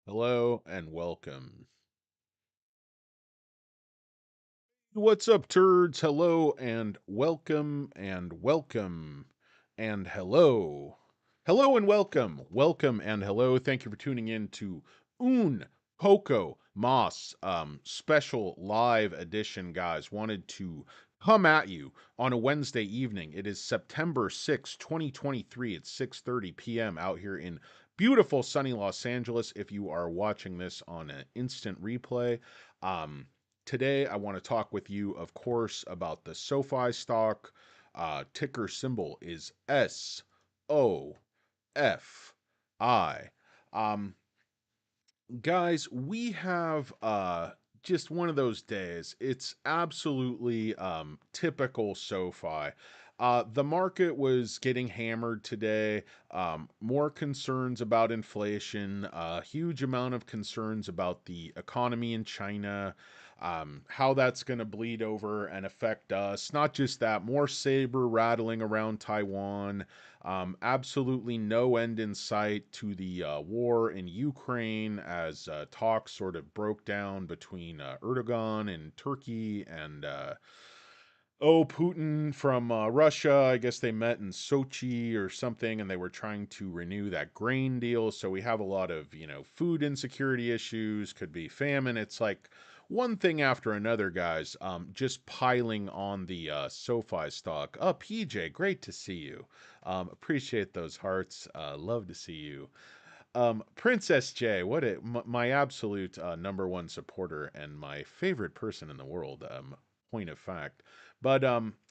Hello and welcome. What's up, turds? Hello and welcome and welcome and hello. Hello and welcome. Welcome and hello. Thank you for tuning in to Un Poco Mas special live edition, guys. Wanted to come at you on a Wednesday evening. It is September 6th, 2023. It's 6:30 p.m. out here in beautiful sunny Los Angeles. If you are watching this on an instant replay, um, today I want to talk with you, of course, about the SoFi stock. Ticker symbol is SOFI. Um, Guys, we have just one of those days. It's absolutely typical SoFi. The market was getting hammered today. More concerns about inflation, a huge amount of concerns about the economy in China, how that's going to bleed over and affect us. Not just that, more saber rattling around Taiwan. Absolutely no end in sight to the war in Ukraine as talks sort of broke down between Erdogan and Turkey and Putin from Russia. I guess they met in Sochi or something, and they were trying to renew that grain deal. So we have a lot of, food insecurity issues, could be famine. It's like one thing after another, guys, just piling on the SoFi stock. PJ, great to see you. Appreciate those hearts. Love to see you. Princess J, my absolute number one supporter and my favorite person in the world. Point of fact. But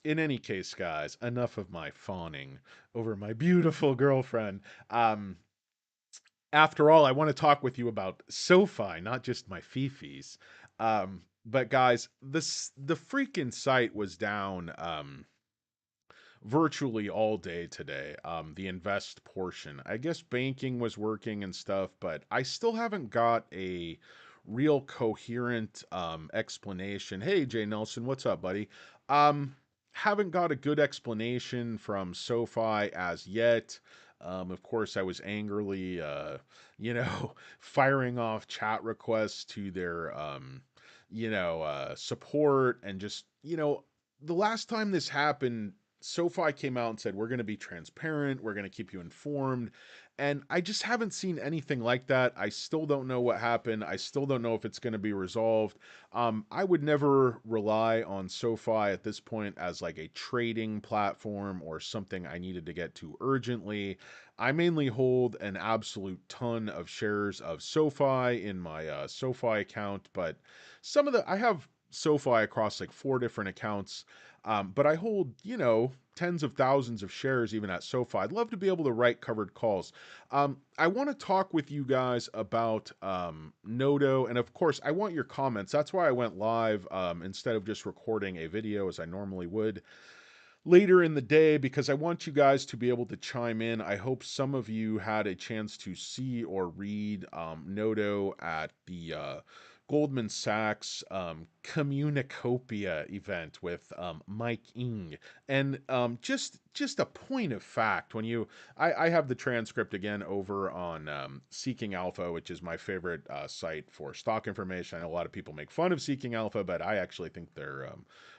in any case, guys, enough of my fawning over my beautiful girlfriend. Um, After all, I want to talk with you about SoFi, not just my fifis. But guys, the freaking site was down. Virtually all day today. The invest portion. I guess banking was working and stuff, but I still haven't got a real coherent explanation. Hey, Jay Nelson, what's up, buddy? Um, haven't got a good explanation from SoFi as yet. Of course, I was angrily, firing off chat requests to their, support and just, the last time this happened, SoFi came out and said, we're going to be transparent, we're going to keep you informed. And I just haven't seen anything like that. I still don't know what happened. I still don't know if it's going to be resolved. I would never rely on SoFi at this point as like a trading platform or something I needed to get to urgently. I mainly hold an absolute ton of shares of SoFi in my SoFi account, but I have SoFi across like four different accounts. But I hold, tens of thousands of shares even at SoFi. I'd love to be able to write covered calls. I want to talk with you guys about Noto. And of course, I want your comments. That's why I went live instead of just recording a video as I normally would later in the day, because I want you guys to be able to chime in. I hope some of you had a chance to see or read Noto at the Goldman Sachs Communicopia event with Mike Ing. And just a point of fact, I have the transcript again over on Seeking Alpha, which is my favorite site for stock information. I know a lot of people make fun of Seeking Alpha, but I actually think their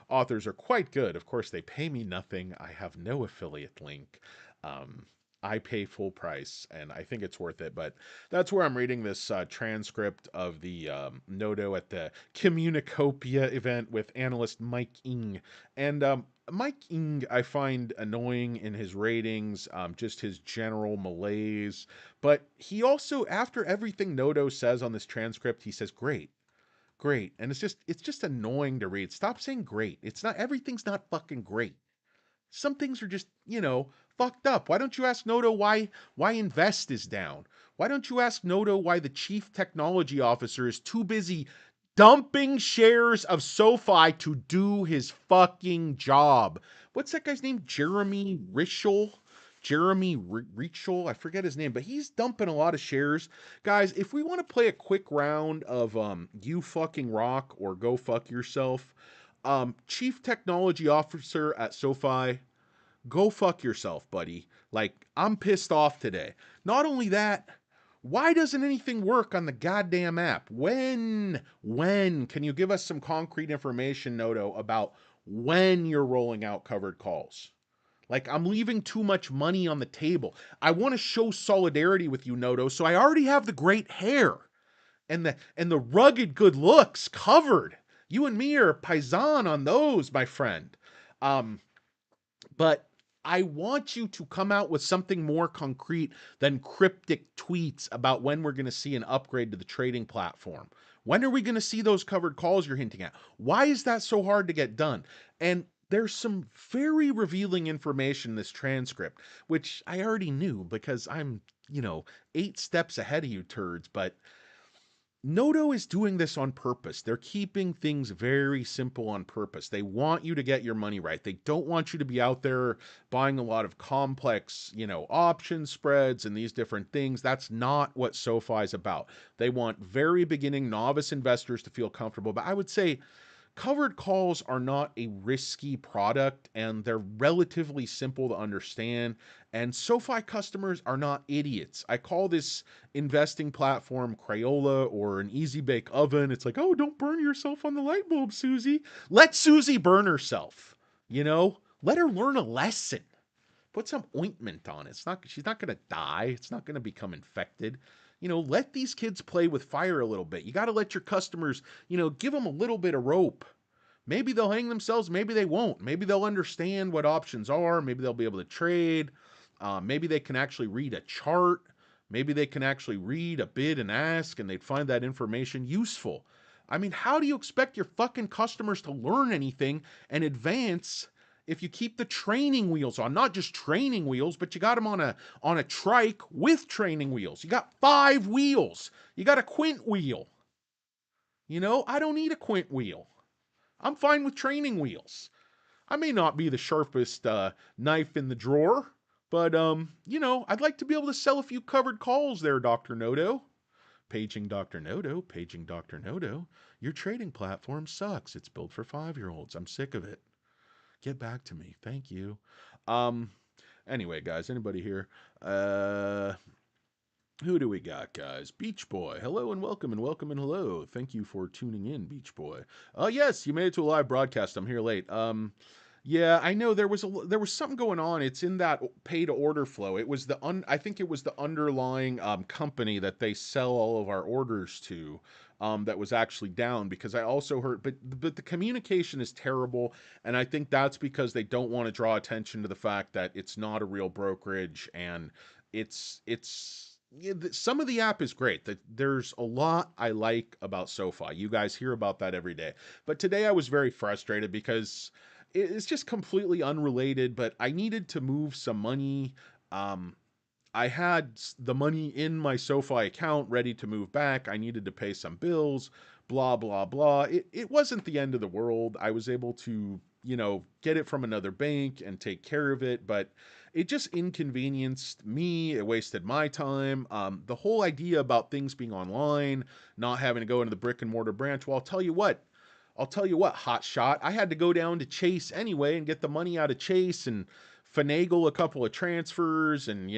authors are quite good. Of course, they pay me nothing. I have no affiliate link. Um, I pay full price, and I think it's worth it. But that's where I'm reading this transcript of the Noto at the Communicopia event with analyst Mike Ing. And Mike Ing, I find annoying in his ratings, just his general malaise. But he also, after everything Noto says on this transcript, he says, great, great. And it's just annoying to read. Stop saying great. It's not everything's not fucking great. Some things are just, fucked up. Why don't you ask Noto why Invest is down? Why don't you ask Noto why the chief technology officer is too busy dumping shares of SoFi to do his fucking job? What's that guy's name? Jeremy Rischel? Rischel? I forget his name, but he's dumping a lot of shares. Guys, if we want to play a quick round of you fucking rock or go fuck yourself, chief technology officer at SoFi, go fuck yourself, buddy. Like, I'm pissed off today. Not only that, Why doesn't anything work on the goddamn app? When can you give us some concrete information, Noto, about when you're rolling out covered calls? Like, I'm leaving too much money on the table. I want to show solidarity with you, Noto, so I already have the great hair and the rugged good looks covered. You and me are paisan on those, my friend. Um, but I want you to come out with something more concrete than cryptic tweets about when we're going to see an upgrade to the trading platform. When are we going to see those covered calls you're hinting at? Why is that so hard to get done? And there's some very revealing information in this transcript, which I already knew because I'm, 8 steps ahead of you turds, but Noto is doing this on purpose. They're keeping things very simple on purpose. They want you to get your money right. They don't want you to be out there buying a lot of complex, option spreads and these different things. That's not what SoFi is about. They want very beginning novice investors to feel comfortable. But I would say covered calls are not a risky product and they're relatively simple to understand. And SoFi customers are not idiots. I call this investing platform Crayola or an easy bake oven. It's like, oh, don't burn yourself on the light bulb, Susie. Let Susie burn herself. Let her learn a lesson. Put some ointment on it. She's not gonna die. It's not gonna become infected. Let these kids play with fire a little bit. You got to let your customers, give them a little bit of rope. Maybe they'll hang themselves. Maybe they won't. Maybe they'll understand what options are. Maybe they'll be able to trade. Maybe they can actually read a chart. Maybe they can actually read a bid and ask and they'd find that information useful. I mean, how do you expect your fucking customers to learn anything and advance if you keep the training wheels on? Not just training wheels, but you got them on a trike with training wheels. You got 5 wheels. You got a quint wheel. I don't need a quint wheel. I'm fine with training wheels. I may not be the sharpest knife in the drawer, but I'd like to be able to sell a few covered calls there, Dr. Noto. Paging Dr. Noto, paging Dr. Noto. Your trading platform sucks. It's built for 5-year-olds. I'm sick of it. Get back to me. Thank you. Um anyway, guys, anybody here? Who do we got, guys? Beach Boy. Hello and welcome and welcome and hello. Thank you for tuning in, Beach Boy. Yes, you made it to a live broadcast. I'm here late. Yeah, I know there was something going on. It's in that pay to order flow. It was I think it was the underlying company that they sell all of our orders to. That was actually down because I also heard, but the communication is terrible, and I think that's because they don't want to draw attention to the fact that it's not a real brokerage and it's yeah, some of the app is great. That there's a lot I like about SoFi. You guys hear about that every day. But today I was very frustrated because it's just completely unrelated, but I needed to move some money. Um, I had the money in my SoFi account ready to move back. I needed to pay some bills, blah, blah, blah. It wasn't the end of the world. I was able to, get it from another bank and take care of it, but it just inconvenienced me. It wasted my time. The whole idea about things being online, not having to go into the brick and mortar branch. Well, I'll tell you what, hot shot. I had to go down to Chase anyway and get the money out of Chase and finagle a couple of transfers. And,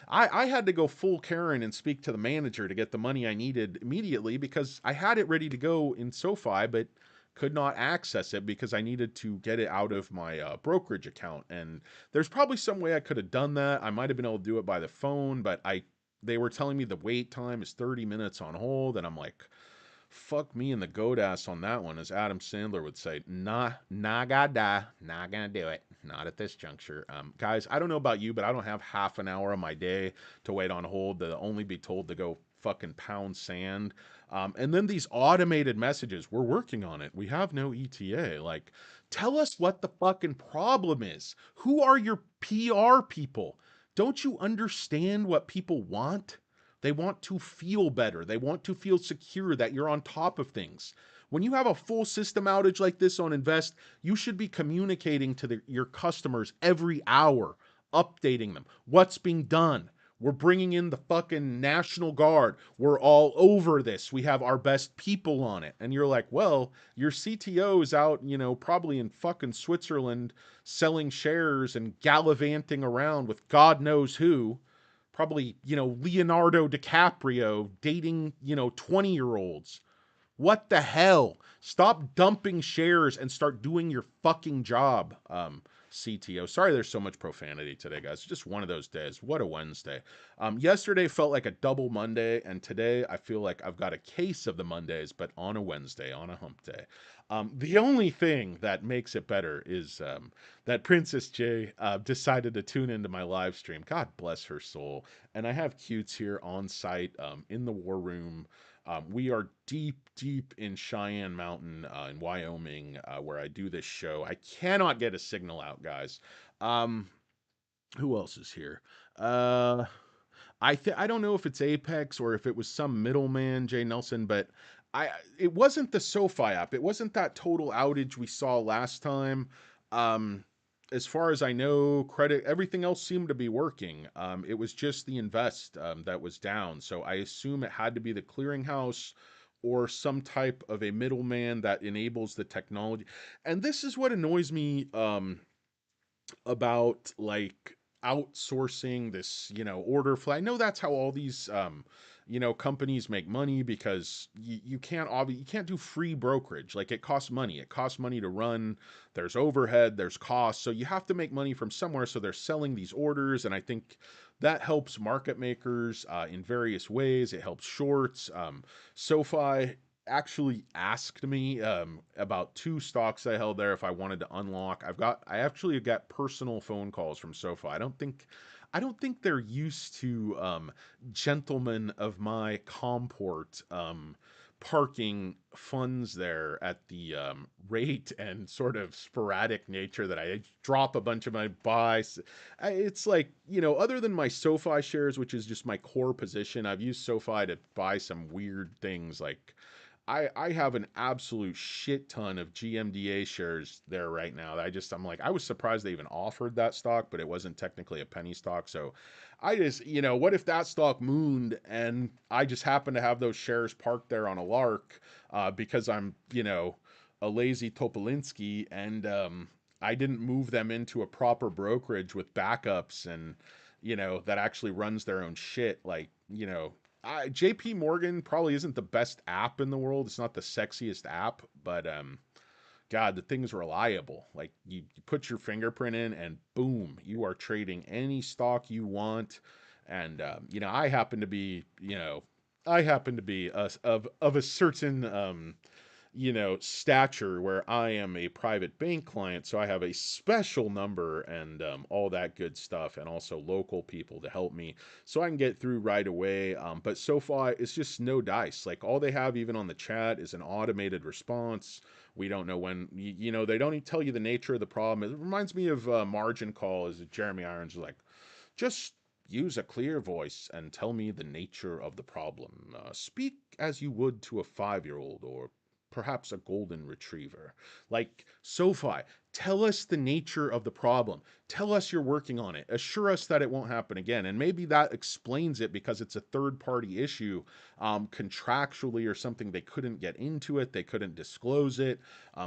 I had to go full Karen and speak to the manager to get the money I needed immediately because I had it ready to go in SoFi, but could not access it because I needed to get it out of my brokerage account. And there's probably some way I could have done that. I might have been able to do it by the phone, but they were telling me the wait time is 30 minutes on hold. And I'm like, fuck me in the goat ass on that one, as Adam Sandler would say. Nah, gotta, not gonna do it. Not at this juncture. Guys, I don't know about you, but I don't have half an hour of my day to wait on hold to only be told to go fucking pound sand. And then these automated messages, we're working on it. We have no ETA. Like, tell us what the fucking problem is. Who are your PR people? Don't you understand what people want? They want to feel better. They want to feel secure that you're on top of things. When you have a full system outage like this on Invest, you should be communicating to your customers every hour, updating them. What's being done? We're bringing in the fucking National Guard. We're all over this. We have our best people on it. And you're like, well, your CTO is out, probably in fucking Switzerland selling shares and gallivanting around with God knows who. probably, Leonardo DiCaprio dating, 20-year-olds. What the hell? Stop dumping shares and start doing your fucking job, CTO. Sorry there's so much profanity today, guys. It's just one of those days. What a Wednesday. Yesterday felt like a double Monday, and today I feel like I've got a case of the Mondays, but on a Wednesday, on a hump day. The only thing that makes it better is that Princess J decided to tune into my live stream. God bless her soul. And I have Cutes here on site in the war room. We are deep, deep in Cheyenne Mountain in Wyoming, where I do this show. I cannot get a signal out, guys. Um, who else is here? Uh, I don't know if it's Apex or if it was some middleman, Jay Nelson, but I it wasn't the SoFi app. It wasn't that total outage we saw last time. Um, as far as I know, credit everything else seemed to be working. It was just the invest that was down. So I assume it had to be the clearinghouse or some type of a middleman that enables the technology. And this is what annoys me. About like outsourcing this, order flow. I know that's how all these companies make money because you can't do free brokerage. Like it costs money. It costs money to run. There's overhead, there's costs. So you have to make money from somewhere. So they're selling these orders, and I think that helps market makers in various ways. It helps shorts. SoFi actually asked me about two stocks I held there if I wanted to unlock. I actually got personal phone calls from SoFi. I don't think they're used to gentlemen of my comport parking funds there at the rate and sort of sporadic nature that I drop a bunch of my buys. It's like, other than my SoFi shares, which is just my core position, I've used SoFi to buy some weird things like I have an absolute shit ton of GMDA shares there right now. I'm like, I was surprised they even offered that stock, but it wasn't technically a penny stock. So I just, what if that stock mooned and I just happen to have those shares parked there on a lark because I'm, a lazy Topolinsky and I didn't move them into a proper brokerage with backups and, that actually runs their own shit. Like, JP Morgan probably isn't the best app in the world. It's not the sexiest app, but God, the thing's reliable. Like you put your fingerprint in, and boom, you are trading any stock you want. And I happen to be of a certain stature where I am a private bank client, so I have a special number and all that good stuff, and also local people to help me so I can get through right away. But so far, it's just no dice. Like all they have, even on the chat, is an automated response. We don't know when, they don't even tell you the nature of the problem. It reminds me of Margin Call, as Jeremy Irons was like, just use a clear voice and tell me the nature of the problem. Speak as you would to a 5-year-old or perhaps a golden retriever. Like SoFi, tell us the nature of the problem. Tell us you're working on it. Assure us that it won't happen again. And maybe that explains it because it's a third party issue contractually or something. They couldn't get into it, they couldn't disclose it.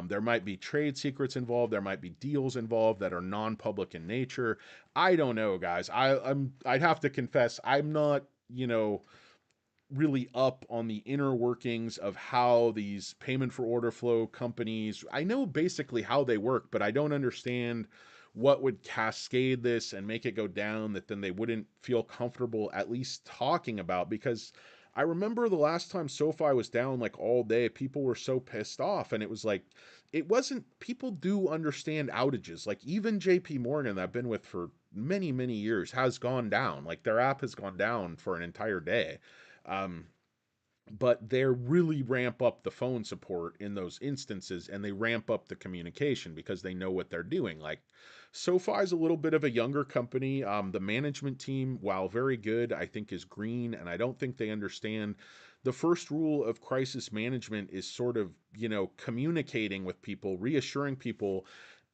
There might be trade secrets involved, there might be deals involved that are non public in nature. I don't know, guys. I'd have to confess, I'm not, really up on the inner workings of how these payment for order flow companies, I know basically how they work, but I don't understand what would cascade this and make it go down that then they wouldn't feel comfortable at least talking about. Because I remember the last time SoFi was down like all day, people were so pissed off, and it was like, it wasn't, people do understand outages. Like even JP Morgan that I've been with for many, many years has gone down. Like their app has gone down for an entire day. um, but they really ramp up the phone support in those instances, and they ramp up the communication because they know what they're doing. Like SoFi is a little bit of a younger company. The management team, while very good, I think is green, and I don't think they understand the first rule of crisis management is sort of, communicating with people, reassuring people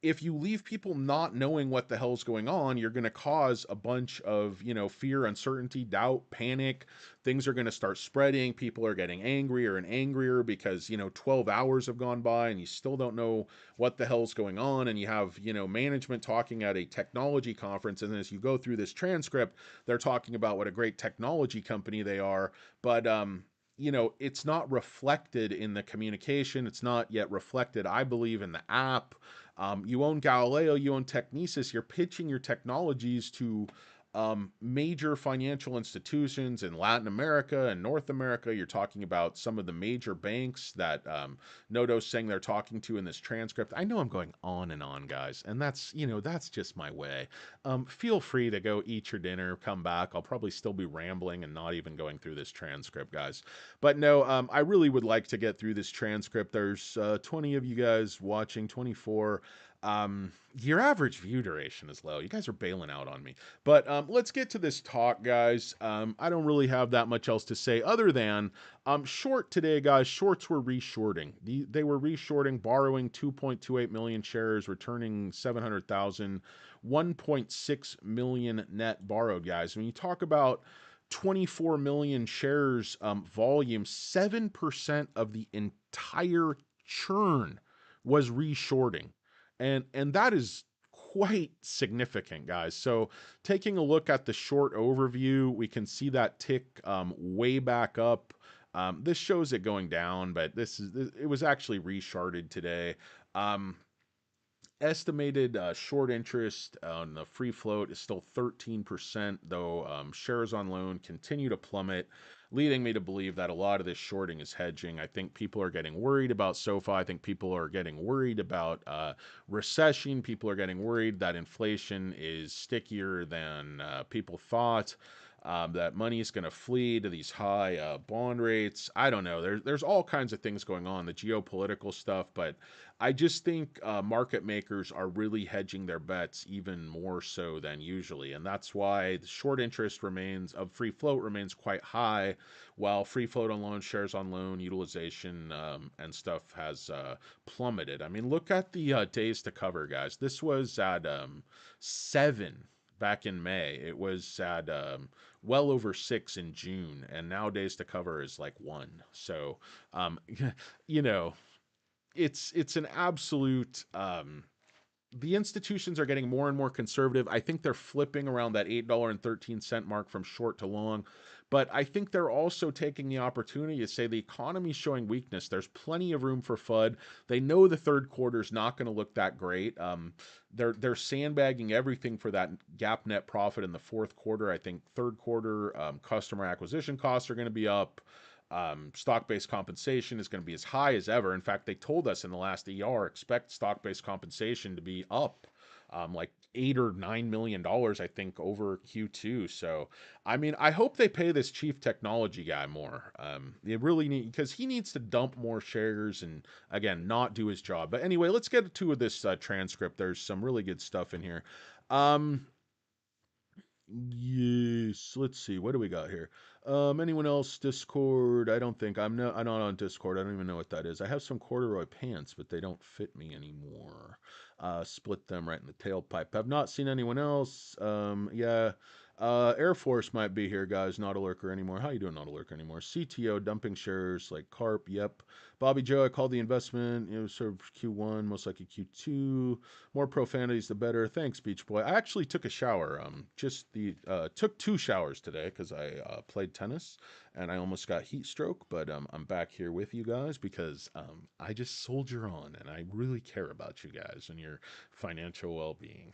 if you leave people not knowing what the hell's going on, you're going to cause a bunch of, fear, uncertainty, doubt, panic. Things are going to start spreading. People are getting angrier and angrier because, 12 hours have gone by and you still don't know what the hell's going on. And you have, management talking at a technology conference. And as you go through this transcript, they're talking about what a great technology company they are. But, it's not reflected in the communication. It's not yet reflected, I believe, in the app. You own Galileo, you own Technesis. You're pitching your technologies to major financial institutions in Latin America and North America. You're talking about some of the major banks that Noto's saying they're talking to in this transcript. I know I'm going on and on, guys, and that's just my way. Feel free to go eat your dinner, come back. I'll probably still be rambling and not even going through this transcript, guys. But no, I really would like to get through this transcript. There's 20 of you guys watching, 24. Your average view duration is low. You guys are bailing out on me. But let's get to this talk, guys. I don't really have that much else to say other than short today, guys. Shorts were reshorting. They were reshorting, borrowing 2.28 million shares, returning 700,000, 1.6 million net borrowed, guys. When you talk about 24 million shares volume, 7% of the entire churn was reshorting. And that is quite significant, guys. So taking a look at the short overview, we can see that tick way back up. This shows it going down, but it was actually resharded today. Um, Estimated short interest on the free float is still 13%, though shares on loan continue to plummet, leading me to believe that a lot of this shorting is hedging. I think people are getting worried about SoFi. I think people are getting worried about recession. People are getting worried that inflation is stickier than people thought. That money is going to flee to these high bond rates. I don't know. There's all kinds of things going on, the geopolitical stuff, but I just think market makers are really hedging their bets even more so than usually, and that's why the short interest remains of free float remains quite high, while free float on loan, shares on loan, utilization and stuff has plummeted. I mean, look at the days to cover, guys. This was at 7 back in May. It was at well over 6 in June, and now days to cover is like 1. So, you know, it's an absolute the institutions are getting more and more conservative. I think they're flipping around that $8.13 mark from short to long. But I think they're also taking the opportunity to say the economy's showing weakness. There's plenty of room for FUD. They know the third quarter is not going to look that great. They're sandbagging everything for that gap net profit in the fourth quarter. I think third quarter customer acquisition costs are going to be up. Stock-based compensation is going to be as high as ever. In fact, they told us in the last ER, expect stock-based compensation to be up like $8 or $9 million, I think, over Q2. So, I mean, I hope they pay this chief technology guy more. They really need, because he needs to dump more shares and again not do his job. But anyway, let's get to this transcript. There's some really good stuff in here. Um, Yes. Let's see. What do we got here? Anyone else? Discord. I don't think I'm not on Discord. I don't even know what that is. I have some corduroy pants, but they don't fit me anymore. Split them right in the tailpipe. I've not seen anyone else. Yeah. Air Force might be here, guys. Not a lurker anymore. How you doing? Not a lurker anymore. CTO dumping shares like Carp. Yep. Bobby Joe. I called the investment. It was sort of Q1, most likely Q2. More profanities, the better. Thanks, Beach Boy. I actually took a shower. Just the took 2 showers today because I played tennis and I almost got heat stroke. But I'm back here with you guys because I just soldier on and I really care about you guys and your financial well-being.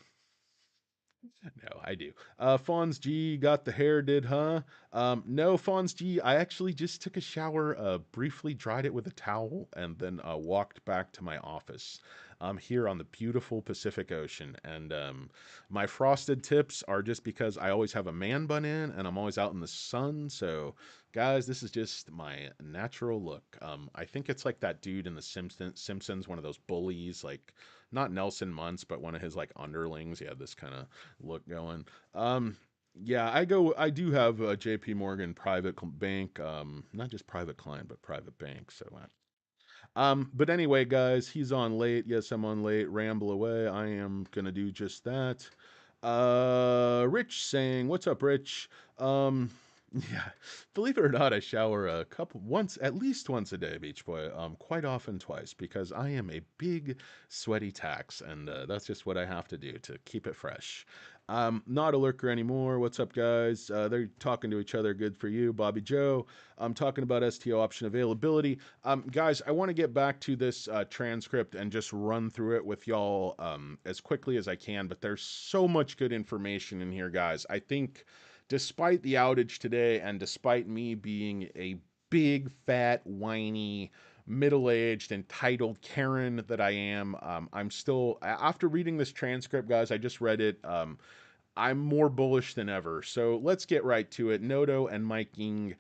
No, I do. Fonz G got the hair, did, huh? No, Fonz G, I actually just took a shower, briefly dried it with a towel, and then walked back to my office. I'm here on the beautiful Pacific Ocean, and my frosted tips are just because I always have a man bun in, and I'm always out in the sun. So, guys, this is just my natural look. I think it's like that dude in the Simpsons, one of those bullies, like not Nelson Muntz, but one of his like underlings. He had this kind of look going. Yeah, I do have a JP Morgan private bank, not just private client, but private bank. So But anyway, guys, he's on late. Yes, I'm on late. Ramble away. I am gonna do just that. Rich saying, "What's up, Rich?" Um, yeah, believe it or not, I shower a couple once, at least once a day, Beach Boy. Quite often twice because I am a big sweaty tax, and that's just what I have to do to keep it fresh. Not a lurker anymore. What's up, guys? They're talking to each other. Good for you, Bobby Joe. I'm talking about STO option availability. Guys, I want to get back to this transcript and just run through it with y'all as quickly as I can. But there's so much good information in here, guys. I think, despite the outage today, and despite me being a big, fat, whiny, middle-aged, entitled Karen that I am, I'm still after reading this transcript, guys. I just read it. I'm more bullish than ever. So let's get right to it. Noto and Mike Ying.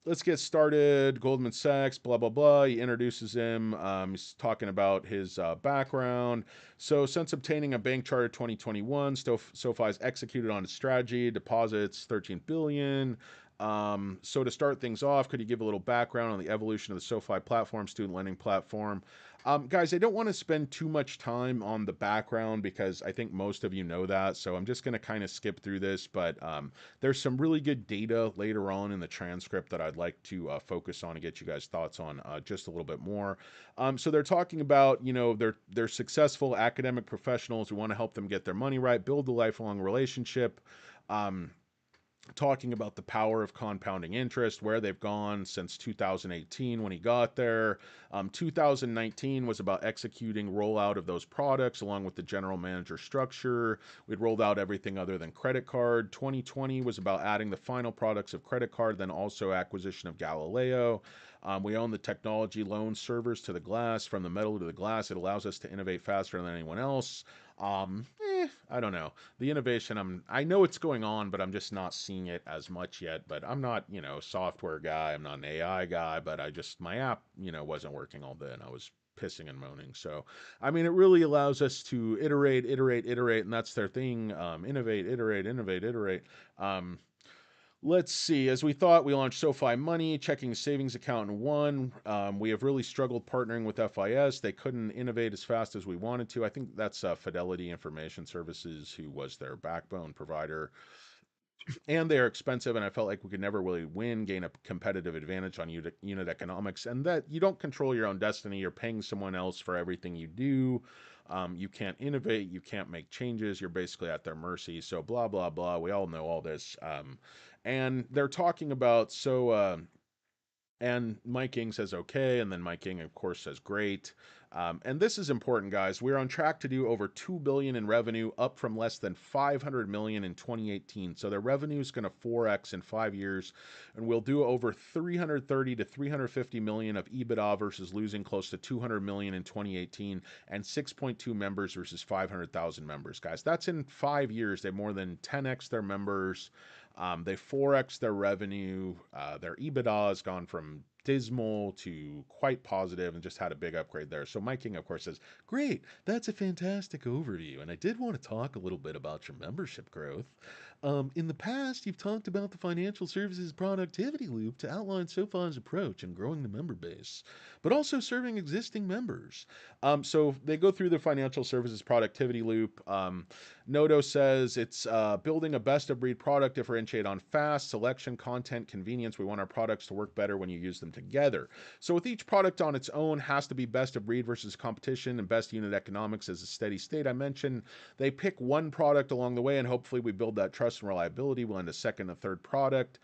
Let's get started. Goldman Sachs, blah, blah, blah. He introduces him. He's talking about his background. So, since obtaining a bank charter 2021, SoFi's executed on its strategy, deposits 13 billion. So to start things off, could you give a little background on the evolution of the SoFi platform, student lending platform? Guys, I don't want to spend too much time on the background because I think most of you know that. So I'm just going to kind of skip through this. But there's some really good data later on in the transcript that I'd like to focus on and get you guys' thoughts on just a little bit more. So they're talking about, they're successful academic professionals. We want to help them get their money right, build a lifelong relationship. Um, Talking about the power of compounding interest, where they've gone since 2018 when he got there. 2019 was about executing rollout of those products along with the general manager structure. We'd rolled out everything other than credit card. 2020 was about adding the final products of credit card, then also acquisition of Galileo. We own the technology loan servers to the glass, from the metal to the glass. It allows us to innovate faster than anyone else. I don't know. The innovation, I know it's going on, but I'm just not seeing it as much yet. But I'm not, a software guy. I'm not an AI guy. But my app, wasn't working all day, and I was pissing and moaning. So, I mean, it really allows us to iterate, iterate, iterate, and that's their thing. Innovate, iterate, innovate, iterate. Um, Let's see. As we thought, we launched SoFi Money, checking savings account in one. We have really struggled partnering with FIS. They couldn't innovate as fast as we wanted to. I think that's Fidelity Information Services, who was their backbone provider. And they are expensive, and I felt like we could never really gain a competitive advantage on unit economics. And that you don't control your own destiny. You're paying someone else for everything you do. You can't innovate. You can't make changes. You're basically at their mercy. So blah blah blah. We all know all this. And they're talking about and Mike King says okay, and then Mike King, of course, says great. And this is important, guys. We're on track to do over 2 billion in revenue, up from less than 500 million in 2018. So their revenue is going to 4x in 5 years, and we'll do over 330 to 350 million of EBITDA versus losing close to 200 million in 2018, and 6.2 members versus 500,000 members, guys. That's in 5 years. They more than 10x their members. They 4x their revenue. Their EBITDA has gone from dismal to quite positive and just had a big upgrade there. So Mike King, of course, says, great, that's a fantastic overview. And I did want to talk a little bit about your membership growth. In the past, you've talked about the financial services productivity loop to outline SoFi's approach in growing the member base, but also serving existing members. So they go through the financial services productivity loop. Noto says it's building a best of breed product, differentiate on fast, selection, content, convenience. We want our products to work better when you use them together. So with each product on its own has to be best of breed versus competition, and best unit economics as a steady state. I mentioned they pick one product along the way, and hopefully we build that trust and reliability. We'll end a second and third product.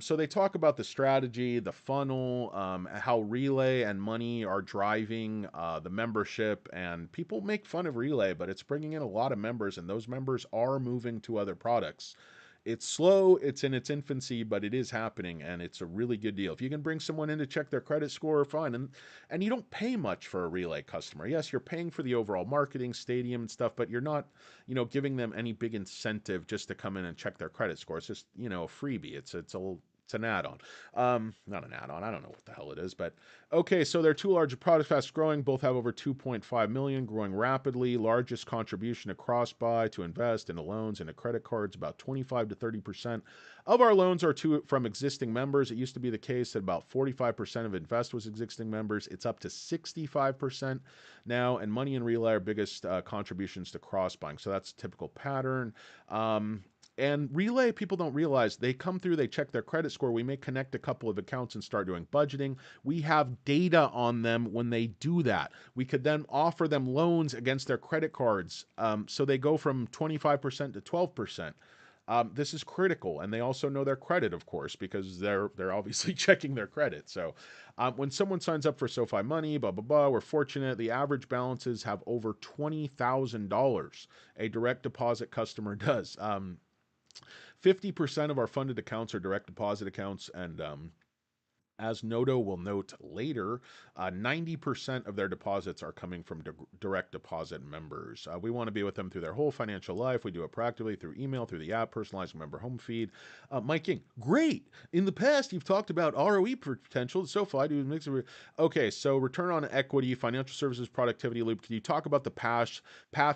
So they talk about the strategy, the funnel, how Relay and Money are driving the membership. And people make fun of Relay, but it's bringing in a lot of members, and those members are moving to other products. It's slow, it's in its infancy, but it is happening, and it's a really good deal. If you can bring someone in to check their credit score, fine. And you don't pay much for a Relay customer. Yes, you're paying for the overall marketing, stadium and stuff, but you're not, giving them any big incentive just to come in and check their credit score. It's just, a freebie. It's a It's an add-on. Not an add-on. I don't know what the hell it is, but okay. So their two largest products, fast growing, both have over 2.5 million, growing rapidly. Largest contribution to cross-buy, to invest, into loans, into credit cards. About 25 to 30% of our loans are from existing members. It used to be the case that about 45% of invest was existing members. It's up to 65% now, and Money and Relay are biggest contributions to cross-buying. So that's a typical pattern. And Relay, people don't realize they come through, they check their credit score. We may connect a couple of accounts and start doing budgeting. We have data on them when they do that. We could then offer them loans against their credit cards. So they go from 25% to 12%. This is critical, and they also know their credit, of course, because they're obviously checking their credit. So, when someone signs up for SoFi Money, blah blah blah, we're fortunate. The average balances have over $20,000. A direct deposit customer does. 50% of our funded accounts are direct deposit accounts, and as Noto will note later, 90% of their deposits are coming from direct deposit members. We want to be with them through their whole financial life. We do it proactively through email, through the app, personalized member home feed. Mike King, great. In the past, you've talked about ROE potential. SoFi do mix of. Okay, so return on equity, financial services productivity loop. Can you talk about the path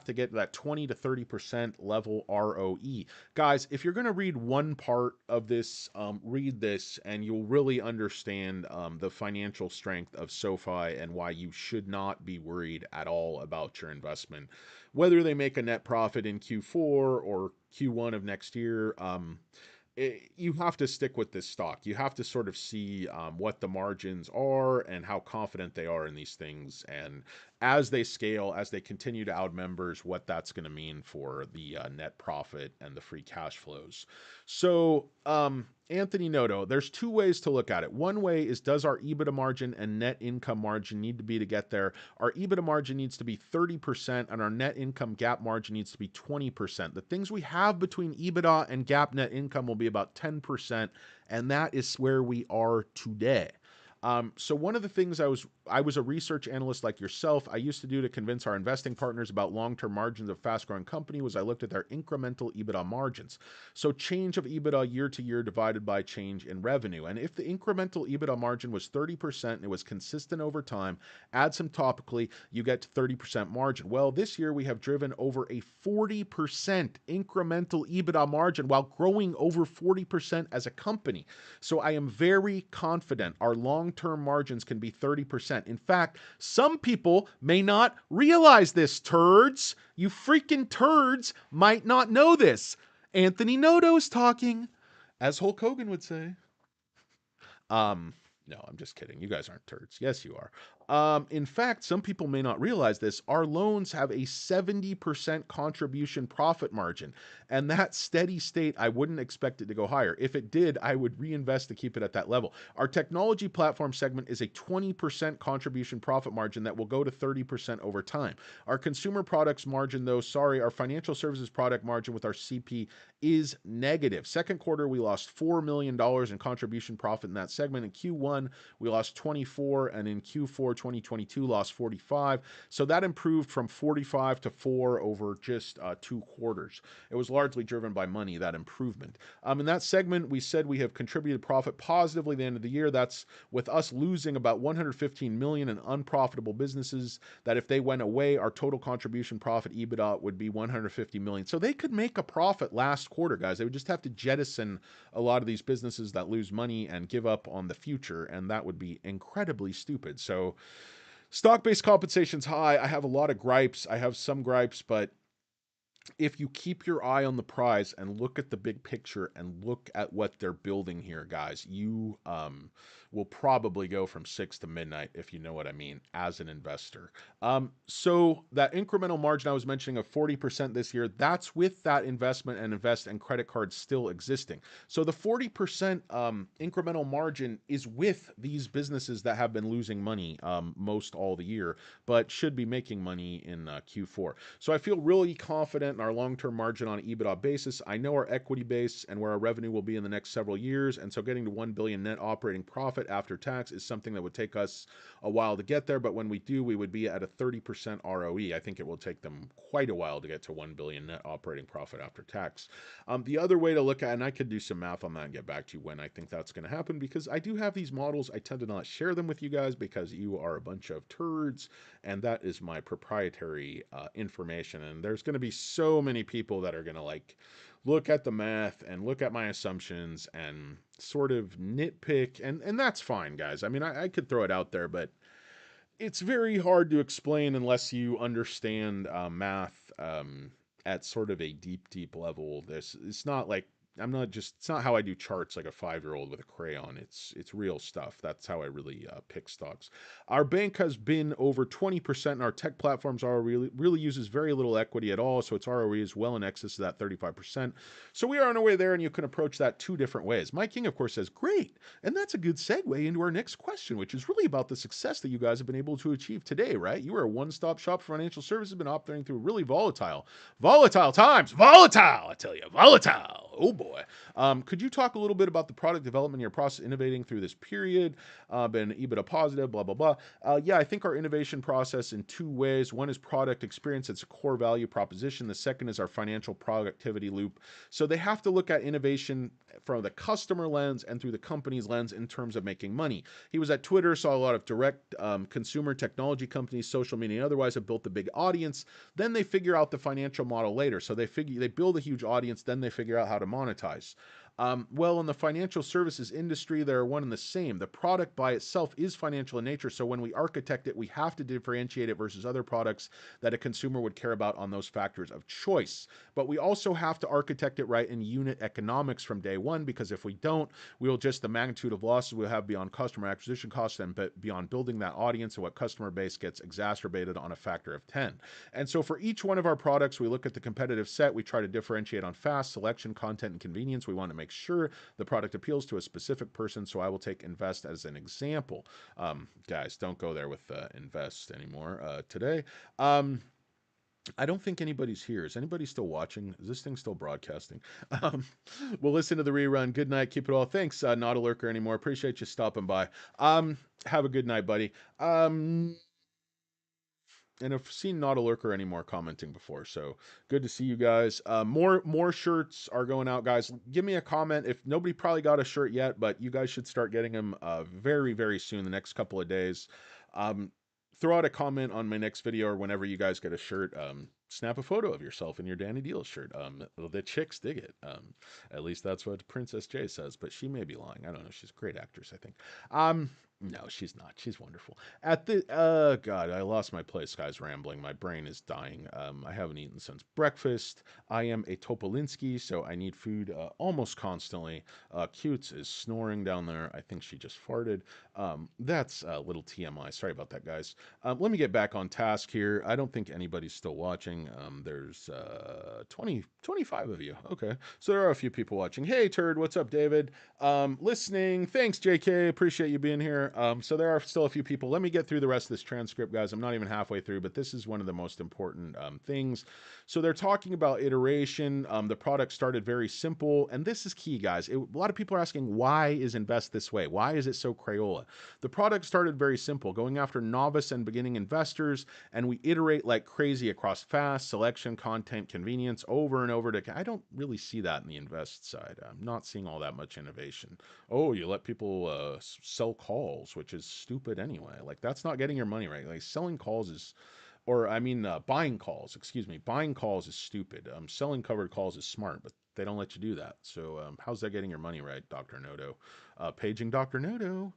to get that 20 to 30% level ROE? Guys, if you're going to read one part of this, read this, and you'll really understand the financial strength of SoFi and why you should not be worried at all about your investment. Whether they make a net profit in Q4 or Q1 of next year, you have to stick with this stock. You have to sort of see what the margins are and how confident they are in these things. And as they scale, as they continue to add members, what that's going to mean for the net profit and the free cash flows. So, Anthony Noto, there's two ways to look at it. One way is, does our EBITDA margin and net income margin need to be to get there? Our EBITDA margin needs to be 30%, and our net income GAAP margin needs to be 20%. The things we have between EBITDA and GAAP net income will be about 10%, and that is where we are today. So one of the things I was a research analyst like yourself. I used to do to convince our investing partners about long-term margins of fast-growing company was I looked at their incremental EBITDA margins. So change of EBITDA year to year divided by change in revenue. And if the incremental EBITDA margin was 30% and it was consistent over time, add some topically, you get to 30% margin. Well, this year we have driven over a 40% incremental EBITDA margin while growing over 40% as a company. So I am very confident our long-term margins can be 30%. In fact, some people may not realize this, turds. You freaking turds might not know this. Anthony Noto's talking, as Hulk Hogan would say. No, I'm just kidding. You guys aren't turds. Yes, you are. In fact, some people may not realize this. Our loans have a 70% contribution profit margin. And that steady state, I wouldn't expect it to go higher. If it did, I would reinvest to keep it at that level. Our technology platform segment is a 20% contribution profit margin that will go to 30% over time. Our consumer products margin, though, our financial services product margin with our CP is negative. Second quarter, we lost $4 million in contribution profit in that segment. In Q1, we lost 24, and in Q4 2022 lost 45. So that improved from 45 to 4 over just 2 quarters. It was largely driven by money, that improvement. In that segment, we said we have contributed profit positively at the end of the year. That's with us losing about 115 million in unprofitable businesses, that if they went away, our total contribution profit EBITDA would be 150 million. So they could make a profit last quarter, guys. They would just have to jettison a lot of these businesses that lose money and give up on the future, and that would be incredibly stupid. So stock-based compensation's high. I have a lot of gripes. I have some gripes, but if you keep your eye on the prize and look at the big picture and look at what they're building here, guys, you will probably go from 6 to midnight, if you know what I mean, as an investor. So that incremental margin I was mentioning of 40% this year, that's with that investment and credit cards still existing. So the 40% incremental margin is with these businesses that have been losing money most all the year, but should be making money in Q4. So I feel really confident 20% in our long-term margin on EBITDA basis. I know our equity base and where our revenue will be in the next several years, and so getting to 1 billion net operating profit after tax is something that would take us a while to get there, but when we do, we would be at a 30% ROE. I think it will take them quite a while to get to 1 billion net operating profit after tax. The other way to look at, and I could do some math on that and get back to you when I think that's going to happen, because I do have these models. I tend to not share them with you guys because you are a bunch of turds, and that is my proprietary information. And there's going to be so many people that are going to like look at the math and look at my assumptions and sort of nitpick, and that's fine, guys. I mean, I could throw it out there, but it's very hard to explain unless you understand math at sort of a deep level. This it's not like I'm not just it's not how I do charts like a 5-year-old with a crayon. It's real stuff. That's how I really pick stocks. Our bank has been over 20%, and our tech platforms are really uses very little equity at all, so its ROE is well in excess of that 35%. So we are on our way there, and you can approach that two different ways. Mike King, of course, says great, and that's a good segue into our next question, which is really about the success that you guys have been able to achieve today, right? You are a one-stop shop for financial services, been operating through really volatile times. Volatile, I tell you, volatile. Oh boy. Could you talk a little bit about the product development, your process innovating through this period? Been EBITDA positive, blah, blah, blah. Yeah, I think our innovation process in two ways. One is product experience. It's a core value proposition. The second is our financial productivity loop. So they have to look at innovation from the customer lens and through the company's lens in terms of making money. He was at Twitter, saw a lot of direct consumer technology companies, social media, and otherwise have built a big audience. Then they figure out the financial model later. So they build a huge audience, then they figure out how to monetize. Well, in the financial services industry, they're one and the same. The product by itself is financial in nature. So when we architect it, we have to differentiate it versus other products that a consumer would care about on those factors of choice. But we also have to architect it right in unit economics from day one, because if we don't, we'll just the magnitude of losses we'll have beyond customer acquisition costs and beyond building that audience and what customer base gets exacerbated on a factor of 10. And so for each one of our products, we look at the competitive set. We try to differentiate on fast selection, content, and convenience. We want to make sure the product appeals to a specific person. So I will take Invest as an example. Guys, don't go there with Invest anymore today. I don't think anybody's here. Is anybody still watching? Is this thing still broadcasting? Um, we'll listen to the rerun. Good night. Keep it all. Thanks, not a lurker anymore. Appreciate you stopping by. Have a good night, buddy. And I've seen not a lurker anymore commenting before, so good to see you guys. More shirts are going out, guys. Give me a comment if nobody probably got a shirt yet, but you guys should start getting them very soon, the next couple of days. Um, Throw out a comment on my next video or whenever you guys get a shirt. Snap a photo of yourself in your Danny Deal shirt. The chicks dig it. At least that's what Princess J says, but she may be lying. I don't know. She's a great actress, I think. No, she's not. She's wonderful. At the God, I lost my place, guys. Rambling. My brain is dying. I haven't eaten since breakfast. I am a Topolinsky, so I need food almost constantly. Cutes is snoring down there. I think she just farted. That's a little TMI. Sorry about that, guys. Let me get back on task here. I don't think anybody's still watching. There's 25 of you. Okay, so there are a few people watching. Hey, Turd, what's up, David? Listening. Thanks, JK. Appreciate you being here. So there are still a few people. Let me get through the rest of this transcript, guys. I'm not even halfway through, but this is one of the most important things. So they're talking about iteration. The product started very simple, and this is key, guys. A lot of people are asking, why is Invest this way? Why is it so Crayola? The product started very simple, going after novice and beginning investors, and we iterate like crazy across fast, selection, content, convenience, over and over. I don't really see that in the Invest side. I'm not seeing all that much innovation. Oh, you let people sell calls, which is stupid anyway. Like, that's not getting your money right. Like, selling calls is, or I mean, buying calls, excuse me. Buying calls is stupid. Selling covered calls is smart, but they don't let you do that. So how's that getting your money right, Dr. Noto? Paging Dr. Noto.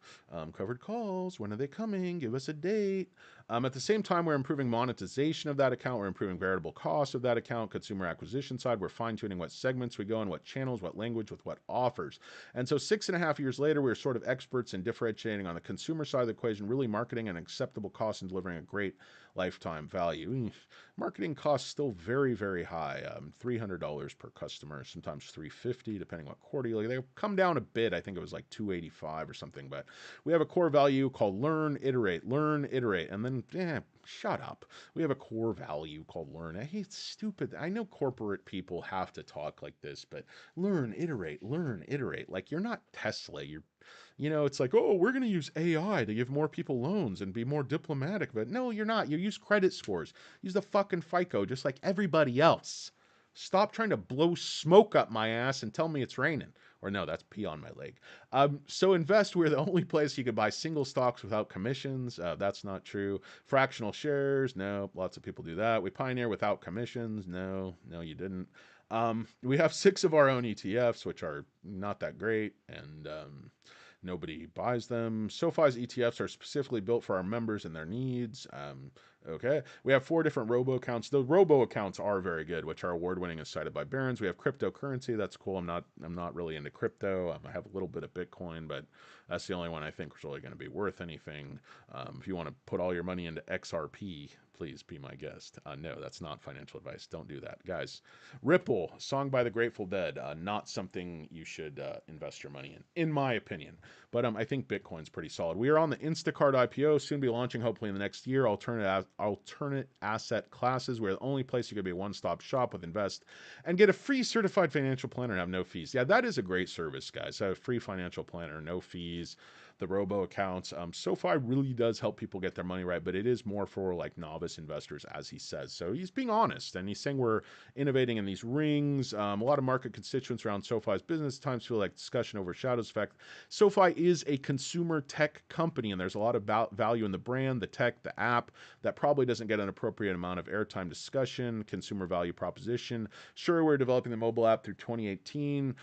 Covered calls. When are they coming? Give us a date. At the same time, we're improving monetization of that account. We're improving variable costs of that account. Consumer acquisition side, we're fine-tuning what segments we go in, what channels, what language, with what offers. And so 6.5 years later, we're sort of experts in differentiating on the consumer side of the equation, really marketing an acceptable cost and delivering a great lifetime value. Marketing costs still very high. $300 per customer, sometimes $350, depending what quarterly. They've come down a bit. I think it was like 285 or something. But we have a core value called learn, iterate, and then shut up. We have a core value called learn. I hate stupid. I know corporate people have to talk like this, but learn, iterate. Like you're not Tesla. It's like, oh, we're going to use AI to give more people loans and be more diplomatic. But no, you're not. You use credit scores. Use the fucking FICO just like everybody else. Stop trying to blow smoke up my ass and tell me it's raining. Or no, that's pee on my leg. So invest. We're the only place you can buy single stocks without commissions. That's not true. Fractional shares. No, lots of people do that. We pioneer without commissions. No, you didn't. We have 6 of our own ETFs, which are not that great, and nobody buys them. SoFi's ETFs are specifically built for our members and their needs. Okay. We have 4 different robo accounts. The robo accounts are very good, which are award-winning and cited by Barron's. We have cryptocurrency. That's cool. I'm not really into crypto. I have a little bit of Bitcoin, but that's the only one I think is really going to be worth anything. If you want to put all your money into XRP, please be my guest. No, that's not financial advice. Don't do that, guys. Ripple, song by the Grateful Dead, not something you should invest your money in my opinion. But I think Bitcoin's pretty solid. We are on the Instacart IPO, soon be launching hopefully in the next year. Alternate asset classes. We're the only place you could be a one-stop shop with invest and get a free certified financial planner and have no fees. Yeah, that is a great service, guys. A free financial planner, no fees. The robo accounts. SoFi really does help people get their money right, but it is more for like novice investors, as he says. So he's being honest, and he's saying we're innovating in these rings. A lot of market constituents around SoFi's business times feel like discussion overshadows the fact SoFi is a consumer tech company, and there's a lot of value in the brand, the tech, the app that probably doesn't get an appropriate amount of airtime discussion, consumer value proposition. Sure, we're developing the mobile app through 2018.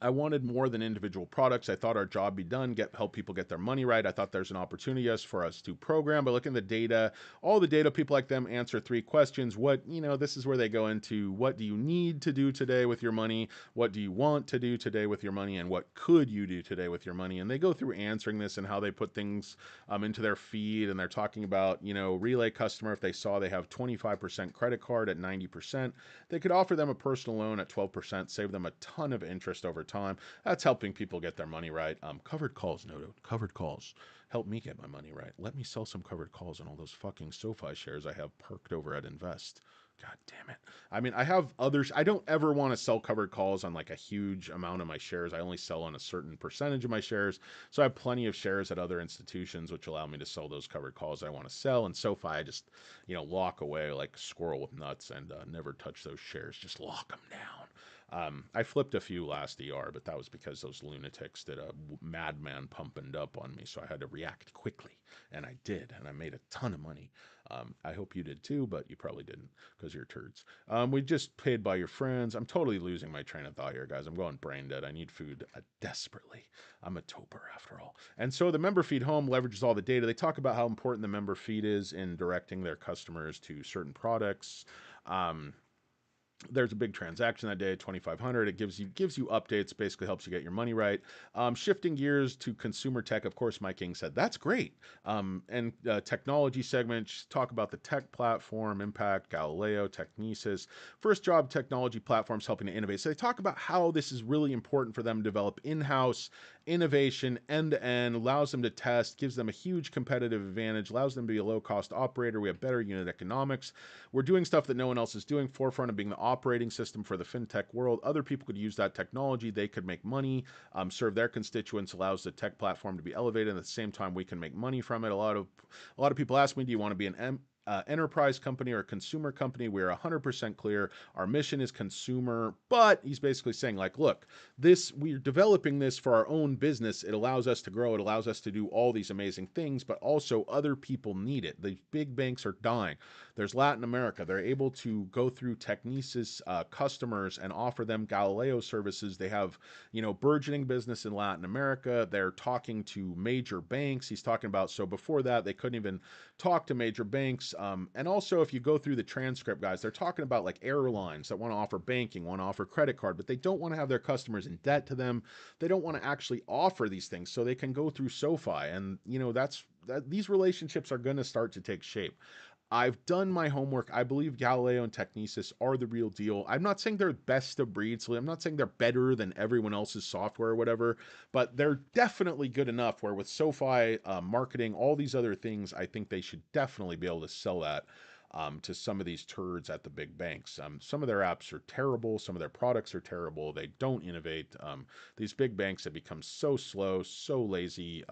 I wanted more than individual products. I thought our job be done, help people get their money right. I thought there's an opportunity, yes, for us to program, but looking at the data, all the data, people like them answer 3 questions. This is where they go into what do you need to do today with your money? What do you want to do today with your money? And what could you do today with your money? And they go through answering this and how they put things into their feed. And they're talking about, relay customer, if they saw they have 25% credit card at 90%, they could offer them a personal loan at 12%, save them a ton of interest over time. That's helping people get their money right. Covered calls, Noto. Covered calls. Help me get my money right. Let me sell some covered calls on all those fucking SoFi shares I have parked over at Invest. God damn it. I mean, I have others. I don't ever want to sell covered calls on like a huge amount of my shares. I only sell on a certain percentage of my shares. So I have plenty of shares at other institutions, which allow me to sell those covered calls I want to sell. And SoFi, I just, lock away like a squirrel with nuts and never touch those shares. Just lock them down. I flipped a few last ER, but that was because those lunatics did a madman pumping up on me. So I had to react quickly. And I did. And I made a ton of money. I hope you did too, but you probably didn't because you're turds. We just paid by your friends. I'm totally losing my train of thought here, guys. I'm going brain dead. I need food desperately. I'm a toper after all. And so the member feed home leverages all the data. They talk about how important the member feed is in directing their customers to certain products. There's a big transaction that day, 2,500. It gives you updates, basically helps you get your money right. Shifting gears to consumer tech, of course, Mike King said that's great. And technology segment, talk about the tech platform, Impact, Galileo, Technesis. First job technology platforms helping to innovate. So they talk about how this is really important for them to develop in-house innovation end-to-end, allows them to test, gives them a huge competitive advantage, allows them to be a low-cost operator. We have better unit economics. We're doing stuff that no one else is doing, forefront of being the operating system for the fintech world. Other people could use that technology. They could make money, serve their constituents, allows the tech platform to be elevated. And at the same time, we can make money from it. A lot of people ask me, do you want to be an enterprise company or a consumer company? We're 100% clear. Our mission is consumer, but he's basically saying like, look, we're developing this for our own business. It allows us to grow. It allows us to do all these amazing things, but also other people need it. The big banks are dying. There's Latin America. They're able to go through Technesis customers and offer them Galileo services. They have, burgeoning business in Latin America. They're talking to major banks. He's talking about, so before that, they couldn't even talk to major banks. And also, if you go through the transcript, guys, they're talking about like airlines that want to offer banking, want to offer credit card, but they don't want to have their customers in debt to them. They don't want to actually offer these things, so they can go through SoFi. And, these relationships are going to start to take shape. I've done my homework. I believe Galileo and Technesis are the real deal. I'm not saying they're best of breed, so I'm not saying they're better than everyone else's software or whatever, but they're definitely good enough where with SoFi marketing, all these other things, I think they should definitely be able to sell that to some of these turds at the big banks. Some of their apps are terrible. Some of their products are terrible. They don't innovate. These big banks have become so slow, so lazy.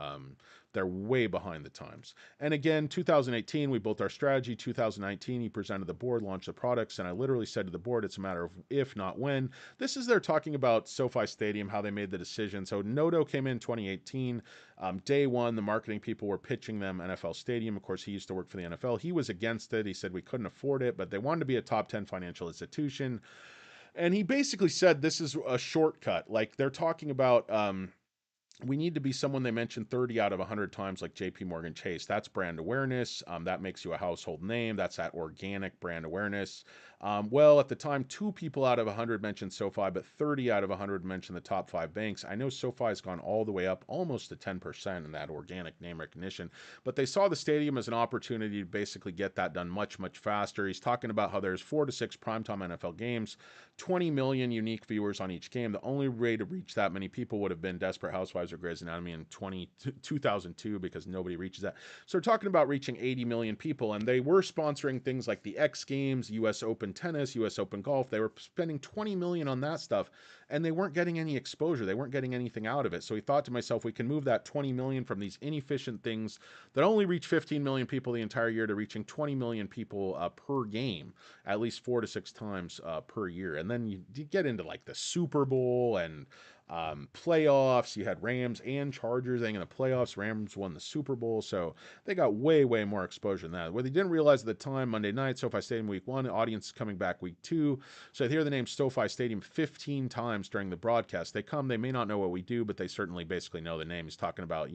They're way behind the times. And again, 2018, we built our strategy. 2019, he presented the board, launched the products, and I literally said to the board, it's a matter of if, not when. This is they're talking about SoFi Stadium, how they made the decision. So Noto came in 2018. Day one, the marketing people were pitching them NFL Stadium. Of course, he used to work for the NFL. He was against it. He said we couldn't afford it, but they wanted to be a top 10 financial institution. And he basically said this is a shortcut. Like they're talking about we need to be someone they mentioned 30 out of 100 times like JP Morgan Chase. That's brand awareness. That makes you a household name. That's that organic brand awareness. Well, at the time, 2 people out of 100 mentioned SoFi, but 30 out of 100 mentioned the top 5 banks. I know SoFi has gone all the way up almost to 10% in that organic name recognition, but they saw the stadium as an opportunity to basically get that done much, much faster. He's talking about how there's 4 to 6 primetime NFL games, 20 million unique viewers on each game. The only way to reach that many people would have been Desperate Housewives or Grey's Anatomy in 2002 because nobody reaches that. So they're talking about reaching 80 million people, and they were sponsoring things like the X Games, US Open Tennis, US Open Golf. They were spending 20 million on that stuff, and they weren't getting any exposure. They weren't getting anything out of it. So he thought to myself, we can move that 20 million from these inefficient things that only reach 15 million people the entire year to reaching 20 million people per game, at least 4 to 6 times per year. And then you get into like the Super Bowl and playoffs. You had Rams and Chargers in the playoffs. Rams won the Super Bowl, so they got way, way more exposure than that. What they didn't realize at the time, Monday night, SoFi Stadium week 1, the audience is coming back week 2. So I hear the name SoFi Stadium 15 times during the broadcast. They come, they may not know what we do, but they certainly basically know the name. He's talking about,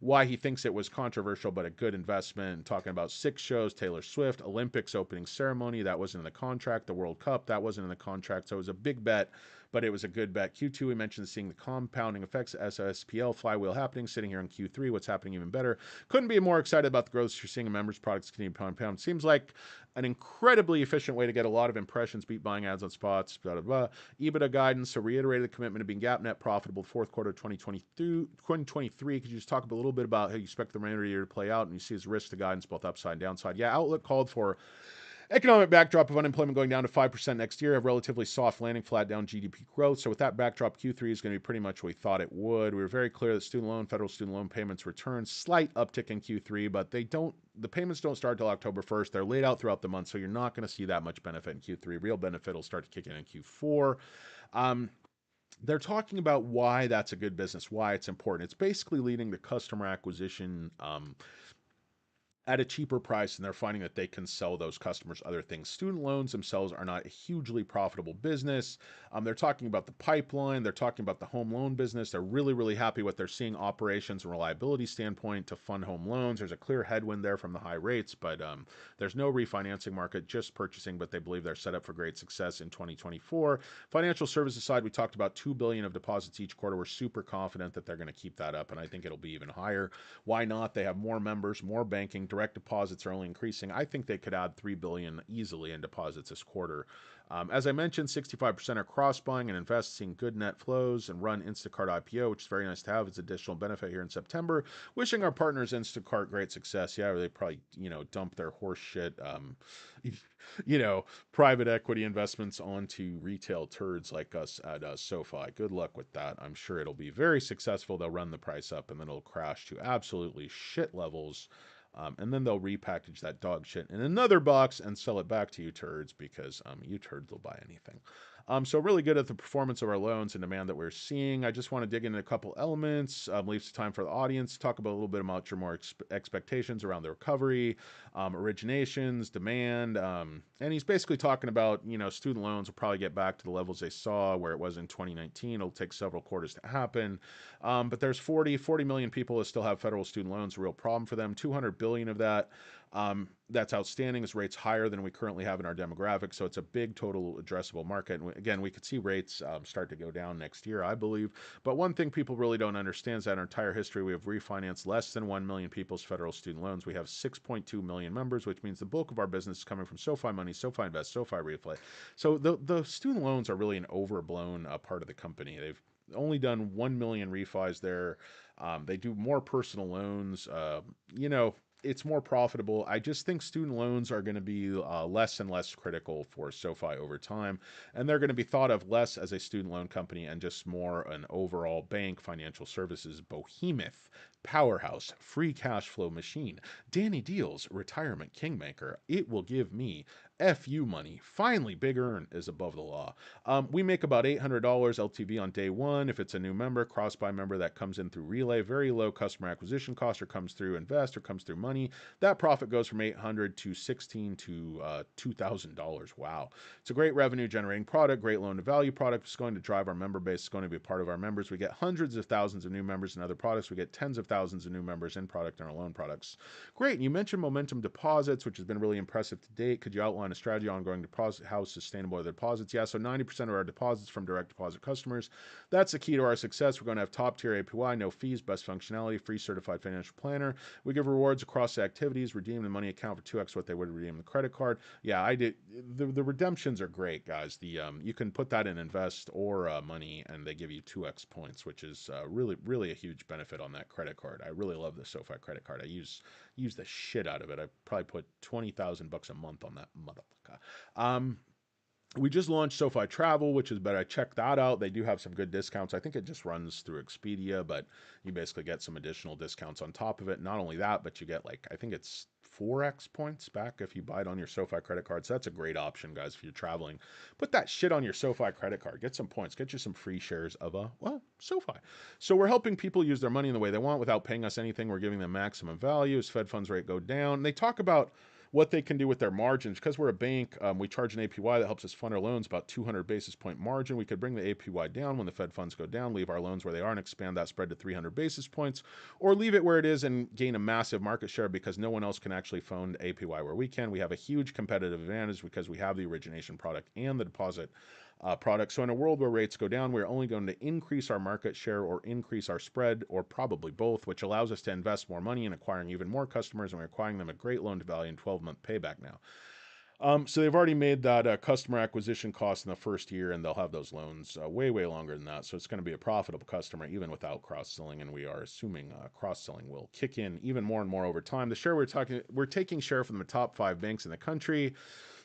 why he thinks it was controversial, but a good investment. Talking about 6 shows, Taylor Swift, Olympics opening ceremony, that wasn't in the contract. The World Cup, that wasn't in the contract. So it was a big bet, but it was a good bet. Q2, we mentioned seeing the compounding effects, SSPL flywheel happening, sitting here in Q3, what's happening even better. Couldn't be more excited about the growth you're seeing in members' products continue pound. Seems like an incredibly efficient way to get a lot of impressions, beat buying ads on spots, blah, blah, blah. EBITDA guidance, so reiterated the commitment of being GAAP net profitable fourth quarter of 2023. Could you just talk a little bit about how you expect the remainder of the year to play out and you see as risk to guidance, both upside and downside? Yeah, Outlook called for economic backdrop of unemployment going down to 5% next year, a relatively soft landing, flat down GDP growth. So with that backdrop, Q3 is going to be pretty much what we thought it would. We were very clear that federal student loan payments return, slight uptick in Q3, but the payments don't start till October 1st. They're laid out throughout the month, so you're not going to see that much benefit in Q3. Real benefit will start to kick in Q4. They're talking about why that's a good business, why it's important. It's basically leading to customer acquisition at a cheaper price, and they're finding that they can sell those customers other things. Student loans themselves are not a hugely profitable business. They're talking about the pipeline. They're talking about the home loan business. They're really, really happy what they're seeing operations and reliability standpoint to fund home loans. There's a clear headwind there from the high rates, but there's no refinancing market, just purchasing, but they believe they're set up for great success in 2024. Financial services side, we talked about $2 billion of deposits each quarter. We're super confident that they're going to keep that up, and I think it'll be even higher. Why not? They have more members, more banking. Direct deposits are only increasing. I think they could add $3 billion easily in deposits this quarter. As I mentioned, 65% are cross-buying and investing good net flows and run Instacart IPO, which is very nice to have. It's additional benefit here in September. Wishing our partners Instacart great success. Yeah, they probably, dump their horse shit, private equity investments onto retail turds like us at SoFi. Good luck with that. I'm sure it'll be very successful. They'll run the price up and then it'll crash to absolutely shit levels. And then they'll repackage that dog shit in another box and sell it back to you turds because you turds will buy anything. So really good at the performance of our loans and demand that we're seeing. I just want to dig into a couple elements, leave some time for the audience to talk about a little bit about your more expectations around the recovery, originations, demand. And he's basically talking about, student loans will probably get back to the levels they saw where it was in 2019. It'll take several quarters to happen. But there's 40 million people that still have federal student loans, a real problem for them. 200 billion of that That's outstanding as rates higher than we currently have in our demographic. So it's a big total addressable market. And again, we could see rates start to go down next year, I believe. But one thing people really don't understand is that in our entire history, we have refinanced less than 1 million people's federal student loans. We have 6.2 million members, which means the bulk of our business is coming from SoFi Money, SoFi Invest, SoFi Replay. So the student loans are really an overblown part of the company. They've only done 1 million refis there. They do more personal loans. You know, it's more profitable. I just think student loans are going to be less and less critical for SoFi over time, and they're going to be thought of less as a student loan company and just more an overall bank, financial services behemoth, powerhouse, free cash flow machine. Danny Deals, retirement kingmaker. It will give me FU money. Finally, big earn is above the law. We make about $800 LTV on day one. If it's a new member, cross-buy member that comes in through Relay, very low customer acquisition cost, or comes through Invest, or comes through Money, that profit goes from $800 to $16 to $2,000. Wow. It's a great revenue generating product, great loan to value product. It's going to drive our member base. It's going to be a part of our members. We get hundreds of thousands of new members in other products. We get tens of thousands of new members in product and our loan products. Great. And you mentioned momentum deposits, which has been really impressive to date. Could you outline a strategy on ongoing deposit? How sustainable are the deposits? Yeah, so 90% of our deposits from direct deposit customers. That's the key to our success. We're going to have top tier APY, no fees, best functionality, free certified financial planner. We give rewards across the activities. Redeem the money account for 2x what they would redeem the credit card. Yeah, I did. The redemptions are great, guys. You can put that in Invest or Money, and they give you 2x points, which is really a huge benefit on that credit card. I really love the SoFi credit card. I use the shit out of it. I probably put $20,000 a month on that motherfucker. We just launched SoFi Travel, which is better. I checked that out. They do have some good discounts. I think it just runs through Expedia, but you basically get some additional discounts on top of it. Not only that, but you get like, I think it's 4x points back if you buy it on your SoFi credit card. So that's a great option, guys, if you're traveling. Put that shit on your SoFi credit card. Get some points. Get you some free shares of SoFi. So we're helping people use their money in the way they want without paying us anything. We're giving them maximum value as Fed funds rate go down. They talk about what they can do with their margins. Because we're a bank, we charge an APY that helps us fund our loans, about 200 basis point margin. We could bring the APY down when the Fed funds go down, leave our loans where they are and expand that spread to 300 basis points, or leave it where it is and gain a massive market share because no one else can actually fund APY where we can. We have a huge competitive advantage because we have the origination product and the deposit product. So in a world where rates go down, we're only going to increase our market share or increase our spread, or probably both, which allows us to invest more money in acquiring even more customers, and we're acquiring them a great loan to value and 12-month payback now. So they've already made that customer acquisition cost in the first year, and they'll have those loans way longer than that. So it's going to be a profitable customer even without cross-selling, and we are assuming cross-selling will kick in even more and more over time. The share we're taking share from the top 5 banks in the country.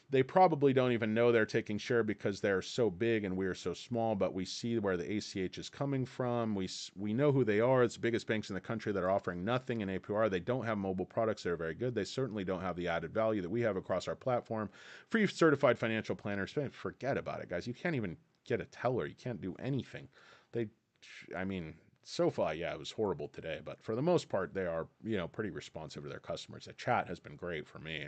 They probably don't even know they're taking share because they're so big and we're so small, but we see where the ACH is coming from. We know who they are. It's the biggest banks in the country that are offering nothing in APR. They don't have mobile products that are very good. They certainly don't have the added value that we have across our platform. Free certified financial planners. Forget about it, guys. You can't even get a teller. You can't do anything. I mean, SoFi, yeah, it was horrible today, but for the most part, they are, pretty responsive to their customers. The chat has been great for me.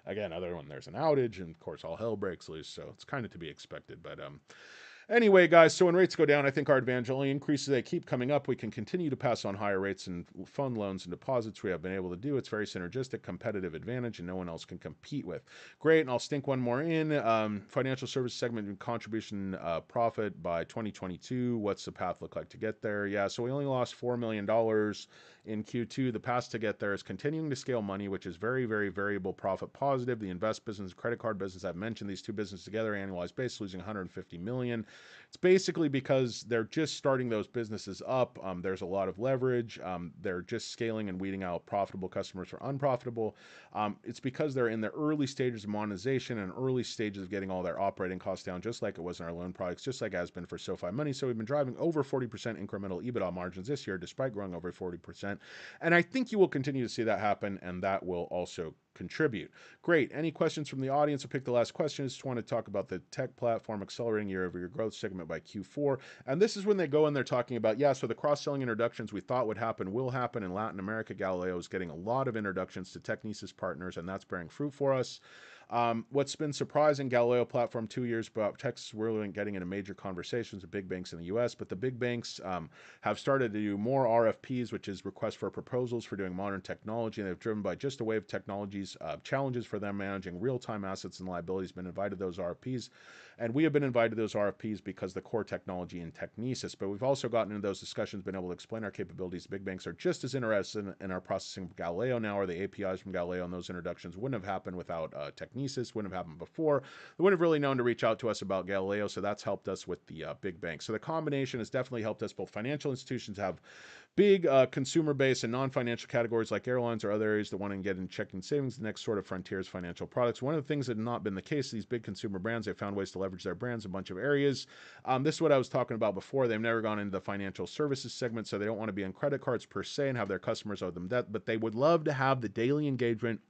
Again, other when there's an outage, and of course, all hell breaks loose, so it's kind of to be expected. But anyway, guys, so when rates go down, I think our advantage only increases. They keep coming up. We can continue to pass on higher rates and fund loans and deposits. We have been able to do. It's very synergistic, competitive advantage, and no one else can compete with. Great, and I'll stink one more in. Financial service segment contribution profit by 2022. What's the path look like to get there? Yeah, so we only lost $4 million in Q2. The path to get there is continuing to scale money, which is very variable profit positive. The invest business, credit card business, I've mentioned these two businesses together, annualized base, losing $150 million. It's basically because they're just starting those businesses up. There's a lot of leverage. They're just scaling and weeding out profitable customers for unprofitable. It's because they're in the early stages of monetization and early stages of getting all their operating costs down, just like it was in our loan products, just like it has been for SoFi Money. So we've been driving over 40% incremental EBITDA margins this year, despite growing over 40%. And I think you will continue to see that happen, and that will also contribute. Great. Any questions from the audience? I'll pick the last question. Just want to talk about the tech platform accelerating year-over-year growth segment by Q4. And this is when they go and they're talking about, so the cross-selling introductions we thought would happen will happen in Latin America. Galileo is getting a lot of introductions to Technesis partners, and that's bearing fruit for us. What's been surprising, Galileo platform 2 years, but Texas really getting into major conversations with big banks in the U.S. But the big banks have started to do more RFPs, which is requests for proposals for doing modern technology. And they've driven by just a wave of technologies challenges for them managing real-time assets and liabilities. Been invited to those RFPs, and we have been invited to those RFPs because the core technology in Technesis. But we've also gotten into those discussions, been able to explain our capabilities. Big banks are just as interested in our processing of Galileo now, or the APIs from Galileo, and those introductions wouldn't have happened without Technesis, wouldn't have happened before. They wouldn't have really known to reach out to us about Galileo, so that's helped us with the big banks. So the combination has definitely helped us. Both financial institutions have big consumer base and non-financial categories like airlines or other areas that want to get in checking savings. The next sort of frontier is financial products. One of the things that had not been the case, these big consumer brands, they found ways to leverage their brands in a bunch of areas. This is what I was talking about before. They've never gone into the financial services segment, so they don't want to be on credit cards per se and have their customers owe them debt, but they would love to have the daily engagement.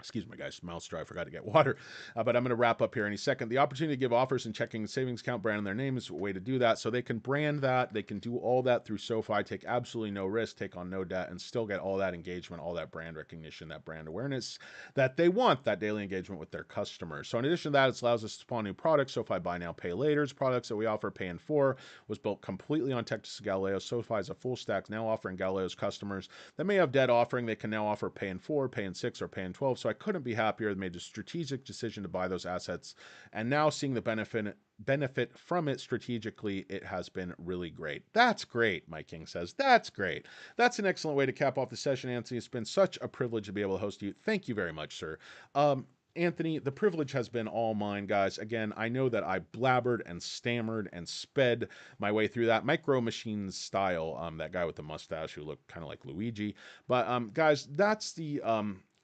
Excuse me, guys, mouth dry. I forgot to get water. But I'm going to wrap up here any second. The opportunity to give offers and checking and savings account brand in their name is a way to do that. So they can brand that. They can do all that through SoFi, take absolutely no risk, take on no debt, and still get all that engagement, all that brand recognition, that brand awareness that they want, that daily engagement with their customers. So in addition to that, it allows us to spawn new products. SoFi Buy Now, Pay Later products that we offer. Pay in 4 was built completely on Texas Galileo. SoFi is a full stack now offering Galileo's customers that may have debt offering. They can now offer Pay in 4, Pay in 6, or Pay in 12. So I couldn't be happier. They made a strategic decision to buy those assets, and now seeing the benefit from it strategically, it has been really great. That's great, Mike King says. That's great. That's an excellent way to cap off the session, Anthony. It's been such a privilege to be able to host you. Thank you very much, sir. Anthony, the privilege has been all mine, guys. Again, I know that I blabbered and stammered and sped my way through that Micro Machines style. That guy with the mustache who looked kind of like Luigi. But guys, that's the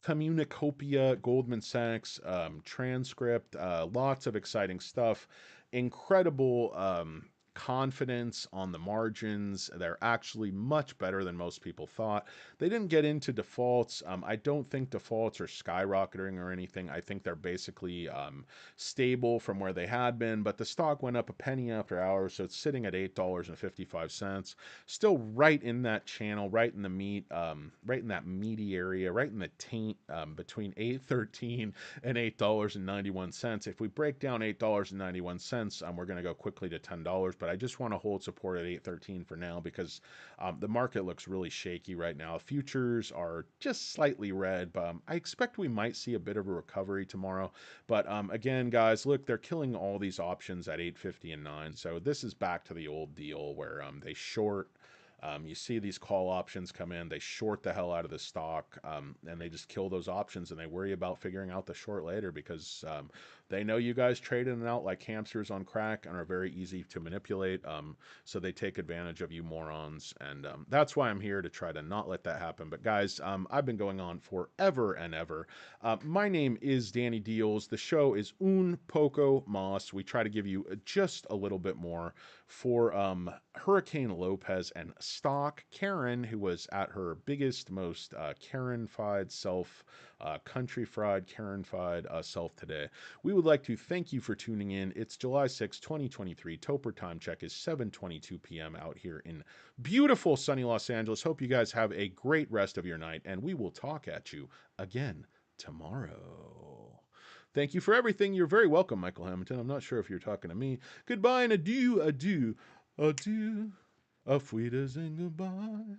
Communicopia Goldman Sachs transcript. Lots of exciting stuff. Incredible confidence on the margins. They're actually much better than most people thought. They didn't get into defaults. I don't think defaults are skyrocketing or anything. I think they're basically stable from where they had been, but the stock went up a penny after hours, so it's sitting at $8.55. Still right in that channel, right in the meat, right in that meaty area, right in the taint between 8.13 and $8.91. If we break down $8.91, we're going to go quickly to $10, but I just want to hold support at 8.13 for now because the market looks really shaky right now. Futures are just slightly red, but I expect we might see a bit of a recovery tomorrow. But again, guys, look, they're killing all these options at 8.50 and 9. So this is back to the old deal where they short. You see these call options come in, they short the hell out of the stock, and they just kill those options, and they worry about figuring out the short later because they know you guys trade in and out like hamsters on crack and are very easy to manipulate. So they take advantage of you morons, and that's why I'm here to try to not let that happen. But guys, I've been going on forever and ever. My name is Danny Deals. The show is Un Poco Mas. We try to give you just a little bit more for Hurricane Lopez and stock. Karen, who was at her biggest, most Karen-fied self, country-fried, Karen-fied self today. We would like to thank you for tuning in. It's July 6, 2023. Topper time check is 7:22 p.m. out here in beautiful sunny Los Angeles. Hope you guys have a great rest of your night, and we will talk at you again tomorrow. Thank you for everything. You're very welcome, Michael Hamilton. I'm not sure if you're talking to me. Goodbye and adieu, adieu, adieu. Auf Wiedersehen, goodbye.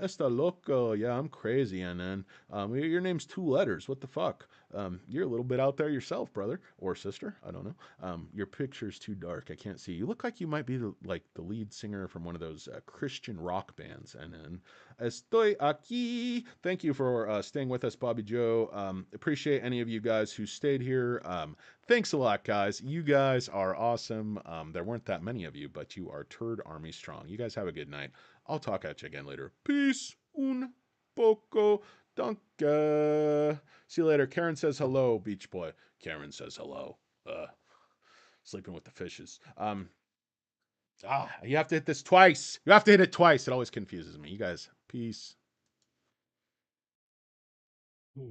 Esta loco. Yeah, I'm crazy, and then your name's 2 letters. What the fuck? You're a little bit out there yourself, brother or sister. I don't know. Your picture's too dark. I can't see. You look like you might be like the lead singer from one of those Christian rock bands. And then estoy aquí. Thank you for staying with us, Bobby Joe. Appreciate any of you guys who stayed here. Thanks a lot, guys. You guys are awesome. There weren't that many of you, but you are Turd Army strong. You guys have a good night. I'll talk at you again later. Peace. Un poco. Danke. See you later. Karen says hello, Beach Boy. Karen says hello. Sleeping with the fishes. You have to hit this twice. You have to hit it twice. It always confuses me. You guys, peace.